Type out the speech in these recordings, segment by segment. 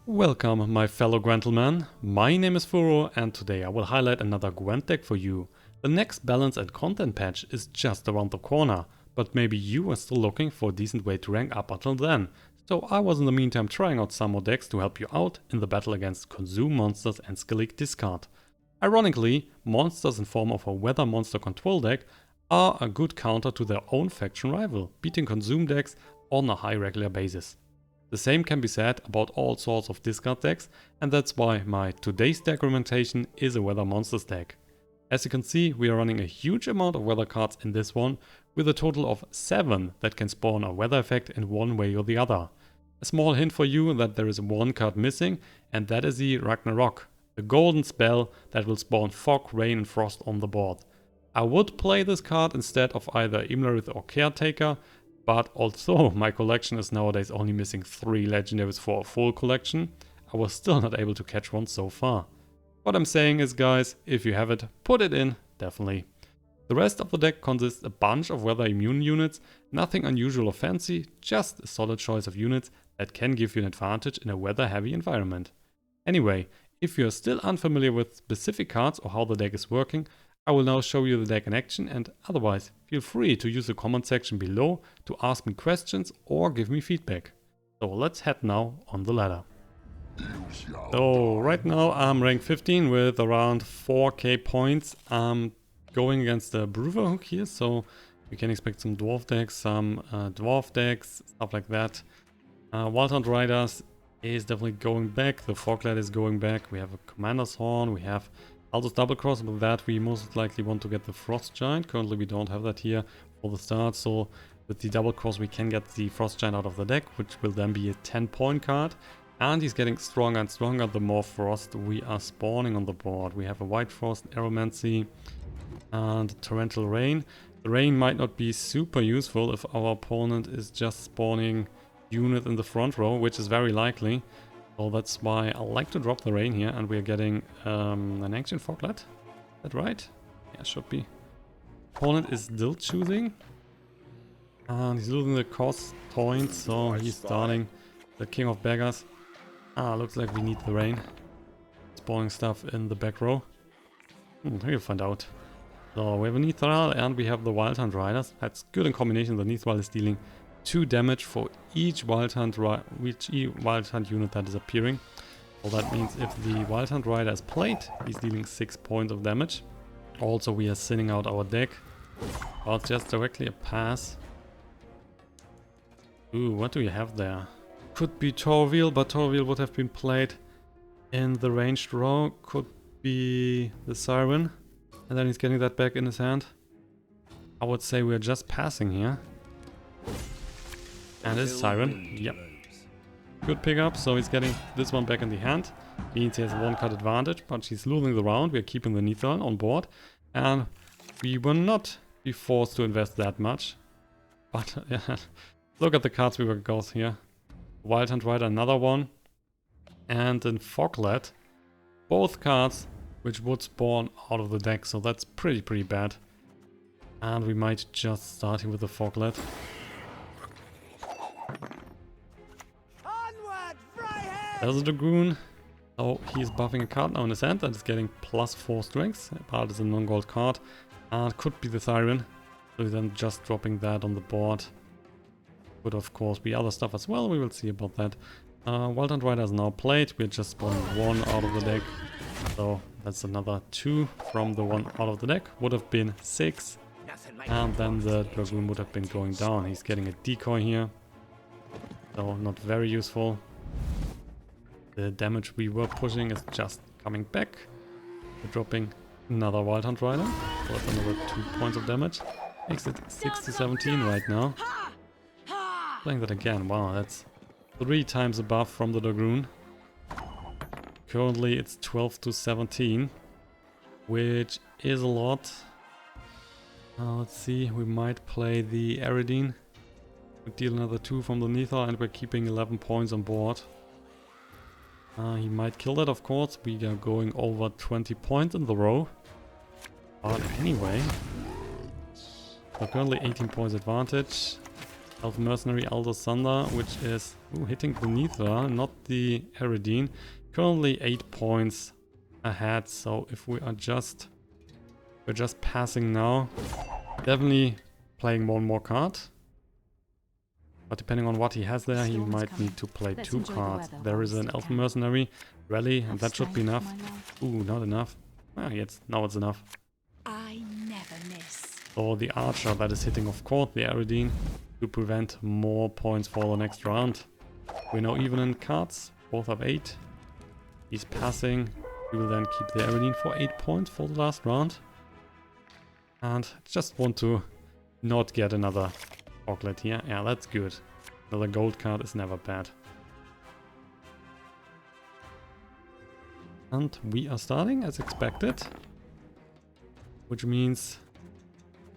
Welcome my fellow Gwentlemen, my name is Furo and today I will highlight another Gwent deck for you. The next balance and content patch is just around the corner, but maybe you are still looking for a decent way to rank up until then. So I was in the meantime trying out some more decks to help you out in the battle against consume monsters and Skillic discard. Ironically, monsters in form of a weather monster control deck are a good counter to their own faction rival, beating consume decks on a high regular basis. The same can be said about all sorts of discard decks, and that's why my today's deck recommendation is a Weather Monsters deck. As you can see, we are running a huge amount of weather cards in this one, with a total of 7 that can spawn a weather effect in one way or the other. A small hint for you that there is one card missing, and that is the Ragnarok, the golden spell that will spawn fog, rain and frost on the board. I would play this card instead of either Impenetrable or Caretaker, but although my collection is nowadays only missing 3 legendaries for a full collection, I was still not able to catch one so far. What I'm saying is, guys, if you have it, put it in, definitely. The rest of the deck consists a bunch of weather immune units, nothing unusual or fancy, just a solid choice of units that can give you an advantage in a weather heavy environment. Anyway, if you are still unfamiliar with specific cards or how the deck is working, I will now show you the deck in action, and otherwise feel free to use the comment section below to ask me questions or give me feedback. So let's head now on the ladder. So right now I'm rank 15 with around 4k points. I'm going against the Brewer Hook here, so we can expect some Dwarf decks, some Dwarf decks, stuff like that. Wildhunt Riders is definitely going back, the Foglet is going back, we have a Commander's Horn, we have Alto's Double Cross. With that we most likely want to get the Frost Giant. Currently we don't have that here for the start, so with the Double Cross we can get the Frost Giant out of the deck, which will then be a 10-point card. And he's getting stronger and stronger the more Frost we are spawning on the board. We have a White Frost, Aeromancy and Torrential Rain. The Rain might not be super useful if our opponent is just spawning unit in the front row, which is very likely. So that's why I like to drop the Rain here, and we're getting an Ancient Foglet. Is that right? Yeah, should be. Opponent is still choosing. And he's losing the cost point, so he's starting the King of Beggars. Looks like we need the Rain. Spawning stuff in the back row. We'll find out. So we have a Nithral and we have the Wildhunt Riders. That's good in combination. The Nithral is dealing 2 damage for each Wild Hunt unit that is appearing. So that means if the Wild Hunt Rider is played, he's dealing 6 points of damage. Also we are thinning out our deck. Well, it's just directly a pass. Ooh, what do we have there? Could be Torrential, but Torrential would have been played in the ranged row. Could be the Siren. And then he's getting that back in his hand. I would say we're just passing here. And it's Siren. Yep. Good pickup, so he's getting this one back in the hand. Means he has a 1-card advantage, but he's losing the round. We're keeping the Nithral on board. And we will not be forced to invest that much. But look at the cards we will go here. Wildhunt Rider, another one. And then Foglet. Both cards which would spawn out of the deck, so that's pretty bad. And we might just start here with the Foglet. There's a Dragoon. So he's buffing a card now in his hand and is getting +4 strength. But it's a non-gold card. And could be the Siren. So he's then just dropping that on the board. Could of course be other stuff as well. We will see about that. Wildhunt Rider is now played. We're just spawning 1 out of the deck. So that's another 2 from the 1 out of the deck. Would have been 6. And then the Dragoon would have been going down. He's getting a decoy here. So not very useful. The damage we were pushing is just coming back. We're dropping another Wildhunt Rider. So that's another 2 points of damage. Makes it 6-17 right now. Playing that again. Wow, that's 3 times above from the Dragoon. Currently it's 12-17, which is a lot. Let's see, we might play the Eredin. We deal another 2 from the Nithral and we're keeping 11 points on board. He might kill that, of course. We are going over 20 points in the row. But anyway, we're currently 18 points advantage. Elf Mercenary Elder Thunder, which is hitting the Nithral, not the Eredin. Currently 8 points ahead, so if we're just passing now. Definitely playing one more card. But depending on what he has there, he might need to play 2 cards. There is an Elf Mercenary rally, and that should be enough. Ooh, not enough. Ah, yes, now it's enough. I never miss. So the Archer that is hitting, of course, the Eredin to prevent more points for the next round. We're now even in cards, both have 8. He's passing. We will then keep the Eredin for 8 points for the last round. And just want to not get another Foglet here. Yeah, that's good. Another gold card is never bad. And we are starting as expected. Which means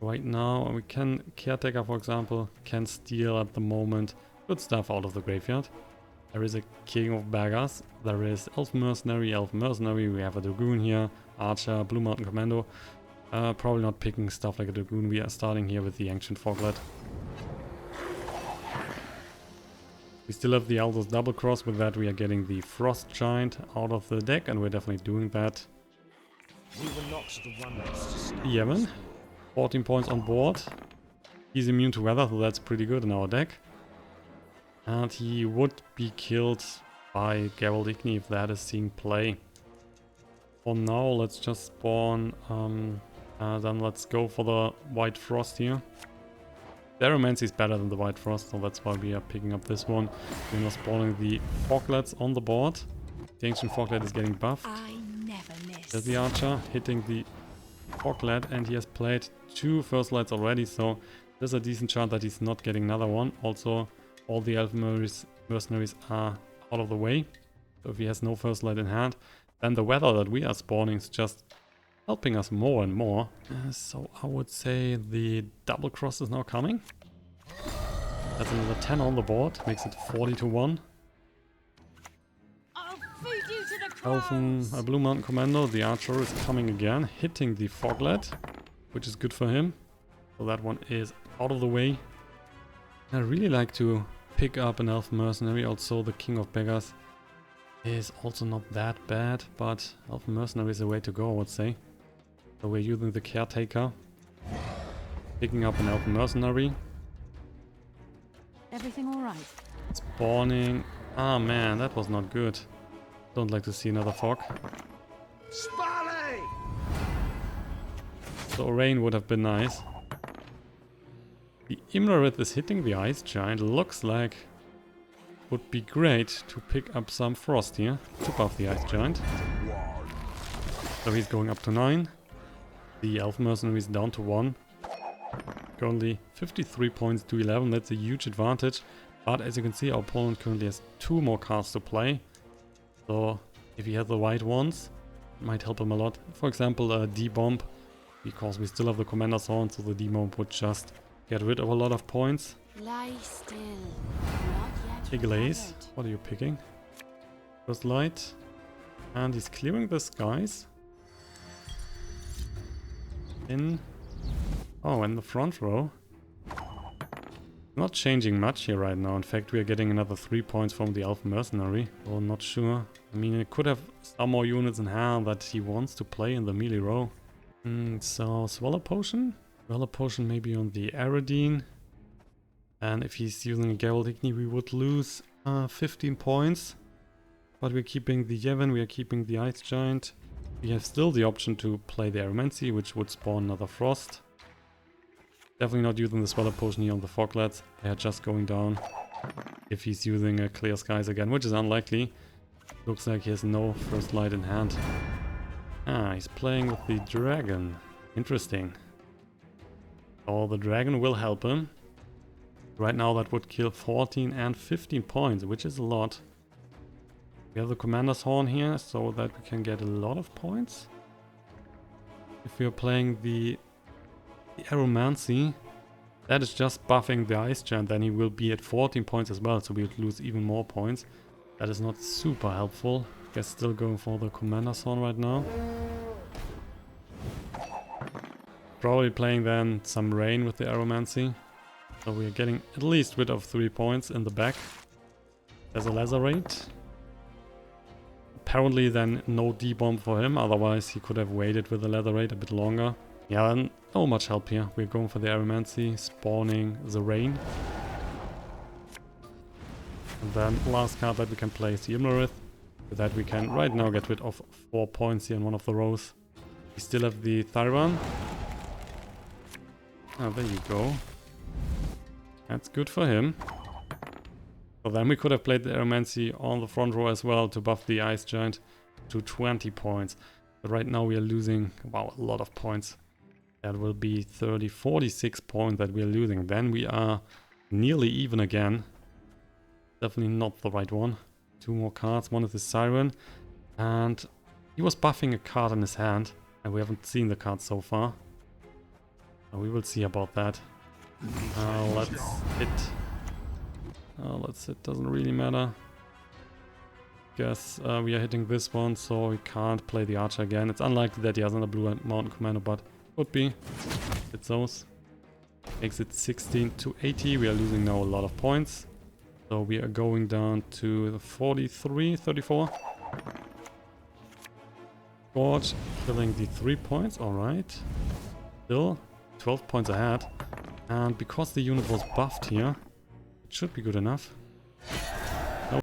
right now we can, Caretaker for example, can steal at the moment good stuff out of the graveyard. There is a King of Beggars, there is Elf Mercenary, we have a Dragoon here, Archer, Blue Mountain Commando. Probably not picking stuff like a Dragoon, we are starting here with the Ancient Foglet. We still have the Elder's Double Cross, with that we are getting the Frost Giant out of the deck, and we're definitely doing that. Yemen, 14 points on board. He's immune to weather, so that's pretty good in our deck. And he would be killed by Geralt Igni if that is seeing play. For now, let's just spawn, then let's go for the White Frost here. The Aromancy is better than the White Frost, so that's why we are picking up this one. We're now spawning the Foglets on the board. The Ancient Foglet is getting buffed. I never miss. There's the Archer hitting the Foglet, and he has played 2 First Lights already, so there's a decent chance that he's not getting another one. Also, all the Elf Mercenaries are out of the way, so if he has no First Light in hand, then the weather that we are spawning is just helping us more and more. So I would say the Double Cross is now coming. That's another 10 on the board, makes it 40-1. I'll feed you to the crows. Elfen, a Blue Mountain Commando, the Archer is coming again, hitting the Foglet, which is good for him. So that one is out of the way. I really like to pick up an Elf Mercenary, also the King of Beggars is also not that bad, but Elf Mercenary is the way to go, I would say. So we're using the Caretaker, picking up an Elf Mercenary. Everything all right? Spawning. Ah man, that was not good. Don't like to see another fog. Spally! So a rain would have been nice. The Imlerith is hitting the Ice Giant. Looks like would be great to pick up some Frost here to buff the Ice Giant. So he's going up to 9. The Elf Mercenary is down to 1. Currently 53 points to 11. That's a huge advantage. But as you can see, our opponent currently has 2 more cards to play. So if he has the right ones, it might help him a lot. For example, a D-Bomb, because we still have the Commander's Horn, so the D-Bomb would just get rid of a lot of points. Lie still. Not yet Iglaze, recovered. what are you picking? First Light. And he's clearing the skies. In the front row. Not changing much here right now. In fact, we are getting another 3 points from the Elf Mercenary. So not sure. I mean, it could have some more units in hand that he wants to play in the melee row. So Swallow Potion. Swallow Potion maybe on the Eredin. And if he's using a Geralt Igni, we would lose 15 points. But we're keeping the Yevon, we are keeping the Ice Giant. We have still the option to play the Aromancy, which would spawn another Frost. Definitely not using the Swallow Potion here on the Foglets. They are just going down. If he's using a Clear Skies again, which is unlikely. Looks like he has no First Light in hand. Ah, he's playing with the Dragon. Interesting. Oh, the Dragon will help him. Right now that would kill 14 and 15 points, which is a lot. We have the Commander's Horn here, so that we can get a lot of points. If we are playing the Aromancy, that is just buffing the Ice Giant, then he will be at 14 points as well, so we would lose even more points. That is not super helpful. Guess still going for the Commander's Horn right now. Probably playing then some Rain with the Aromancy. So we are getting at least rid of 3 points in the back. There's a Lacerate. Apparently then no D-bomb for him, otherwise he could have waited with the Lacerate a bit longer. Yeah, and not much help here. We're going for the Aeromancy, spawning the Rain. And then last card that we can play is the Imlerith. With that we can right now get rid of 4 points here in one of the rows. We still have the Thyron. Ah, there you go. That's good for him. So then we could have played the Aeromancy on the front row as well to buff the Ice Giant to 20 points. But right now we are losing, wow, a lot of points. That will be 46 points that we are losing. Then we are nearly even again. Definitely not the right one. 2 more cards. One is the Siren. And he was buffing a card in his hand. And we haven't seen the card so far. We will see about that. Let's hit. Let's hit. Doesn't really matter. Guess we are hitting this one, so we can't play the Archer again. It's unlikely that he has another Blue Mountain Commander, but could be. Hit those. Makes it 16 to 80. We are losing now a lot of points. So we are going down to the 43, 34. Gorge killing the 3 points. Alright. Still 12 points ahead. And because the unit was buffed here, it should be good enough. So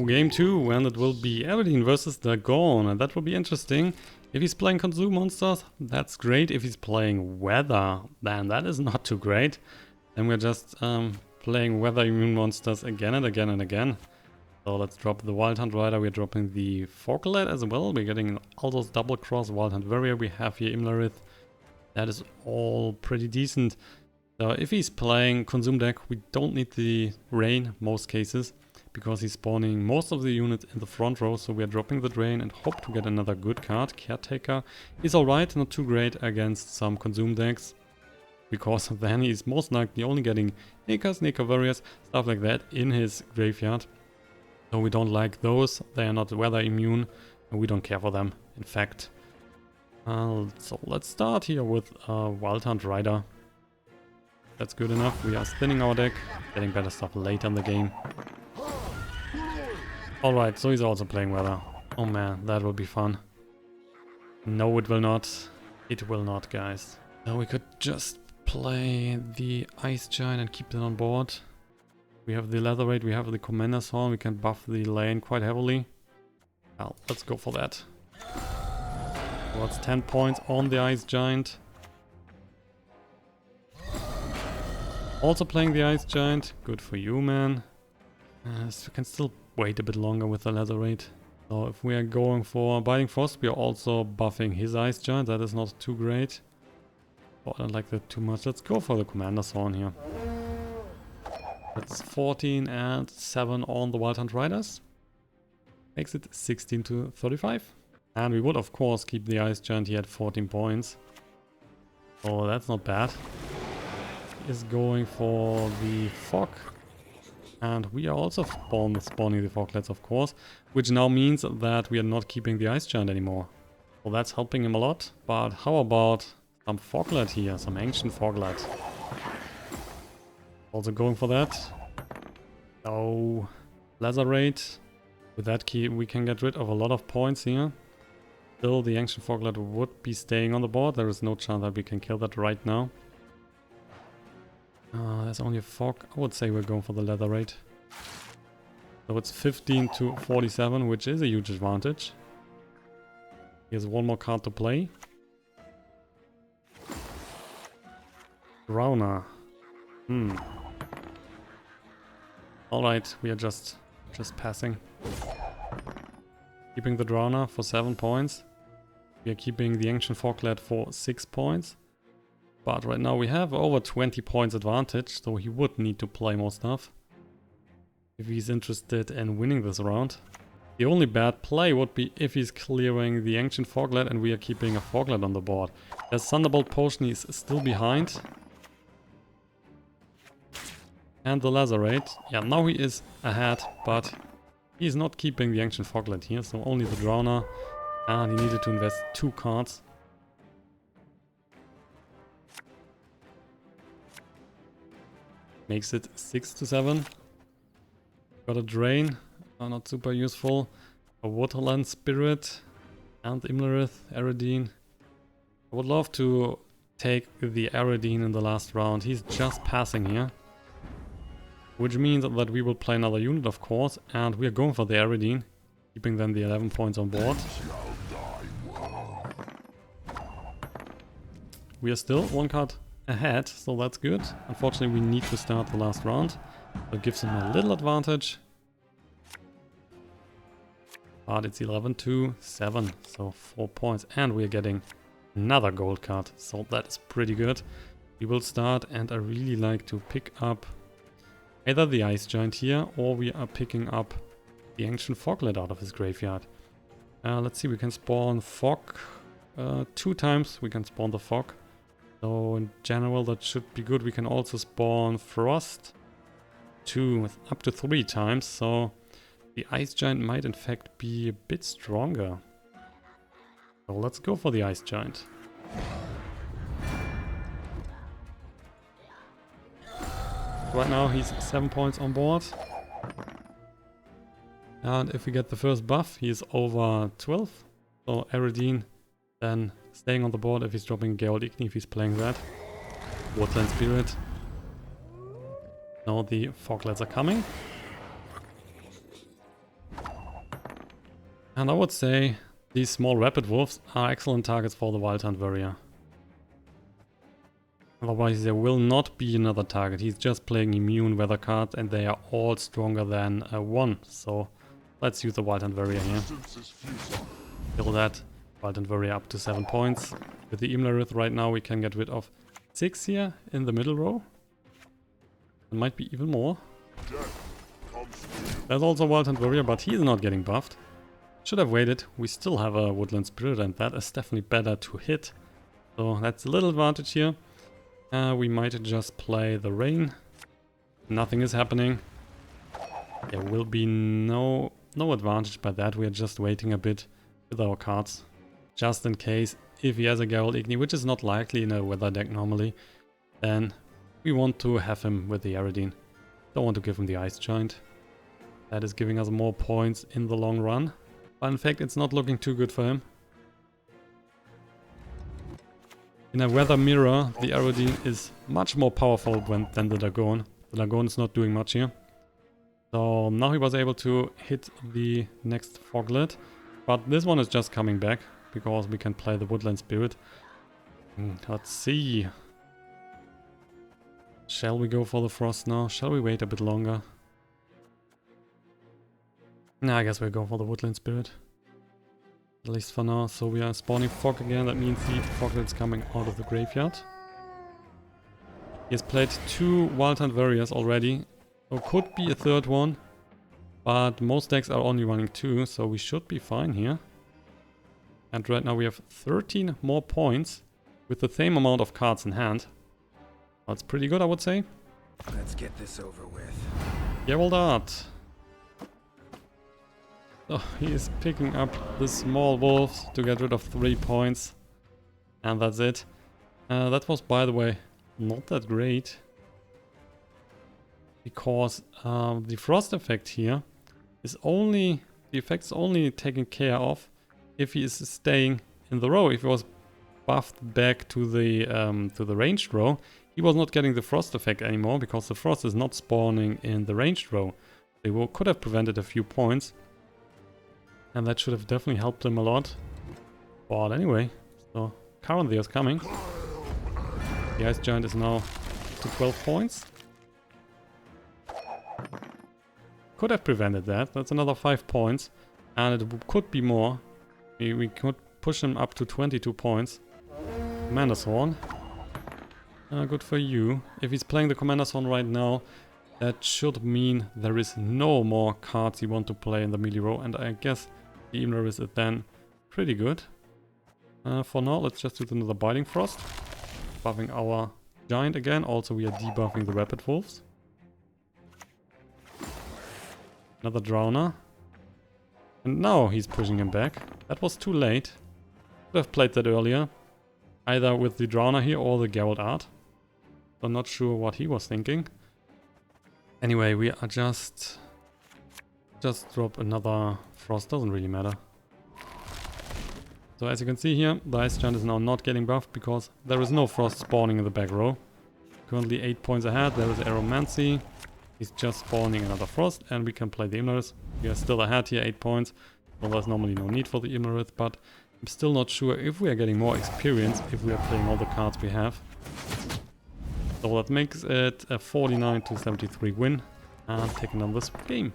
game 2, and it will be Eredin versus Dagon, and that will be interesting. If he's playing Consume monsters, that's great. If he's playing Weather, then that is not too great. Then we're just playing Weather immune monsters again and again and again. So let's drop the Wild Hunt Rider, we're dropping the Foglet as well. We're getting Aldo's Double Cross, Wild Hunt Warrior, we have here Imlerith. That is all pretty decent. So if he's playing Consume deck, we don't need the Rain most cases, because he's spawning most of the units in the front row. So we are dropping the Drain and hope to get another good card. Caretaker is alright, not too great against some Consume decks, because then he's most likely only getting Naker Warriors, stuff like that in his graveyard. So we don't like those, they are not weather immune, and we don't care for them, in fact. So let's start here with Wild Hunt Rider. That's good enough. We are spinning our deck, getting better stuff later in the game. Alright, so he's also playing weather. Oh man, that will be fun. No, it will not. It will not, guys. Now we could just play the Ice Giant and keep that on board. We have the Lacerate, we have the Commander's Horn, we can buff the lane quite heavily. Well, let's go for that. So that's 10 points on the Ice Giant. Also playing the Ice Giant, good for you, man. So we can still wait a bit longer with the Lacerate. So if we are going for Biting Frost, we are also buffing his Ice Giant, that is not too great. Oh, I don't like that too much. Let's go for the Commander's Horn here. That's 14 and 7 on the Wild Hunt Riders. Makes it 16 to 35. And we would of course keep the Ice Giant here at 14 points. Oh, that's not bad. Is going for the Fog. And we are also spawning the Foglets, of course. Which now means that we are not keeping the Ice Giant anymore. Well, that's helping him a lot. But how about some Foglet here? Some Ancient Foglet. Also going for that. Oh, Lacerate. With that key we can get rid of a lot of points here. Still, the Ancient Foglet would be staying on the board. There is no chance that we can kill that right now. There's only a Fog. I would say we're going for the Lacerate. So it's 15 to 47, which is a huge advantage. He has one more card to play. Drowner. Alright, we are just passing. Keeping the Drowner for 7 points. We are keeping the Ancient Foglet for 6 points. But right now we have over 20 points advantage, so he would need to play more stuff if he's interested in winning this round. The only bad play would be if he's clearing the Ancient Foglet and we are keeping a Foglet on the board. There's Thunderbolt Potion, he's still behind. And the Lacerate. Yeah, now he is ahead, but he's not keeping the Ancient Foglet here, so only the Drowner. And he needed to invest 2 cards. Makes it 6 to 7. Got a Drain, not super useful. A Waterland Spirit and Imlerith, Eredin. I would love to take the Eredin in the last round. He's just passing here. Which means that we will play another unit, of course, and we are going for the Eredin, keeping then the 11 points on board. We are still one card ahead, so that's good. Unfortunately, we need to start the last round. That gives him a little advantage. But it's 11 to 7, so 4 points. And we are getting another gold card, so that is pretty good. We will start, and I really like to pick up either the Ice Giant here, or we are picking up the Ancient Foglet out of his graveyard. Let's see, we can spawn Fog 2 times. We can spawn the Fog. So in general that should be good. We can also spawn Frost 2 up to 3 times. So the Ice Giant might in fact be a bit stronger. So let's go for the Ice Giant. Right now he's 7 points on board. And if we get the first buff, he's over 12. So Eredin then staying on the board if he's dropping Geralt Igni, if he's playing that. Woodland Spirit. Now the Foglets are coming. And I would say these small Rapid Wolves are excellent targets for the Wild Hunt Warrior. Otherwise there will not be another target. He's just playing immune weather cards and they are all stronger than 1. So let's use the Wild Hunt Warrior here. Kill that. Wild Hunt Warrior up to 7 points. With the Imlerith right now we can get rid of 6 here in the middle row. It might be even more. There's also Wild Hunt Warrior, but he's not getting buffed. Should have waited. We still have a Woodland Spirit and that is definitely better to hit. So that's a little advantage here. We might just play the Rain. Nothing is happening. There will be no advantage by that. We are just waiting a bit with our cards. Just in case, if he has a Geralt Igni, which is not likely in a weather deck normally, then we want to have him with the Eredin. Don't want to give him the Ice Giant. That is giving us more points in the long run. But in fact, it's not looking too good for him. In a weather mirror, the Eredin is much more powerful than the Dagon. The Dagon is not doing much here. So now he was able to hit the next Foglet. But this one is just coming back, because we can play the Woodland Spirit. Let's see. Shall we go for the Frost now? Shall we wait a bit longer? Nah, I guess we'll go for the Woodland Spirit. At least for now. So we are spawning Fog again. That means the Foglet's coming out of the graveyard. He has played 2 Wild Hunt Warriors already. So could be a third one. But most decks are only running 2, so we should be fine here. And right now we have 13 more points with the same amount of cards in hand. That's pretty good, I would say. Let's get this over with. Geralt. So he is picking up the small wolves to get rid of 3 points. And that's it. That was, by the way, not that great. Because the frost effect here is only... The effect's only taken care of if he is staying in the row. If he was buffed back to the ranged row, he was not getting the frost effect anymore because the frost is not spawning in the ranged row. They could have prevented a few points. And that should have definitely helped him a lot. But anyway, so currently is coming. The Ice Giant is now to 12 points. Could have prevented that. That's another 5 points. And it could be more. We could push him up to 22 points. Commander's Horn. Good for you. If he's playing the Commander's Horn right now, that should mean there is no more cards you want to play in the melee row. And I guess the Imler is then pretty good. For now, let's just do another Biting Frost. Buffing our Giant again. Also, we are debuffing the Rapid Wolves. Another Drowner. And now he's pushing him back. That was too late. Could have played that earlier. Either with the Drowner here or the Geralt Art. I'm not sure what he was thinking. Anyway, we are just drop another frost, doesn't really matter. So as you can see here, the Ice Giant is now not getting buffed because there is no frost spawning in the back row. Currently 8 points ahead, there is Aeromancy. He's just spawning another frost and we can play the Imlerith. We are still ahead here, 8 points. So there's normally no need for the Imlerith, but I'm still not sure if we are getting more experience if we are playing all the cards we have. So that makes it a 49-73 win and taking on this game.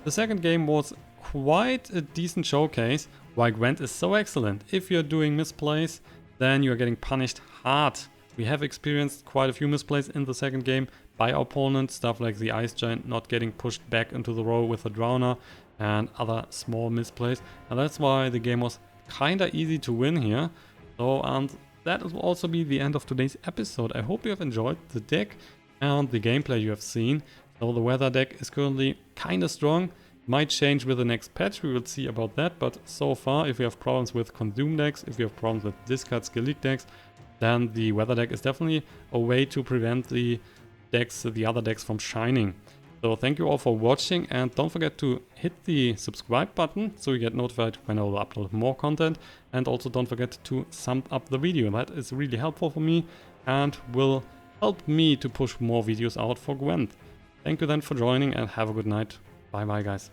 The second game was quite a decent showcase why Gwent is so excellent. If you're doing misplays, then you're getting punished hard. We have experienced quite a few misplays in the second game by our opponent, stuff like the Ice Giant not getting pushed back into the row with a Drowner and other small misplays. And that's why the game was kinda easy to win here. So, and that will also be the end of today's episode. I hope you have enjoyed the deck and the gameplay you have seen. So the weather deck is currently kinda strong. Might change with the next patch, we will see about that. But so far, if you have problems with consume decks, if you have problems with discard skill leak decks, then the weather deck is definitely a way to prevent the other decks from shining. So thank you all for watching and don't forget to hit the subscribe button so you get notified when I will upload more content. And also don't forget to sum up the video. That is really helpful for me and will help me to push more videos out for Gwent. Thank you then for joining and have a good night. Bye bye guys.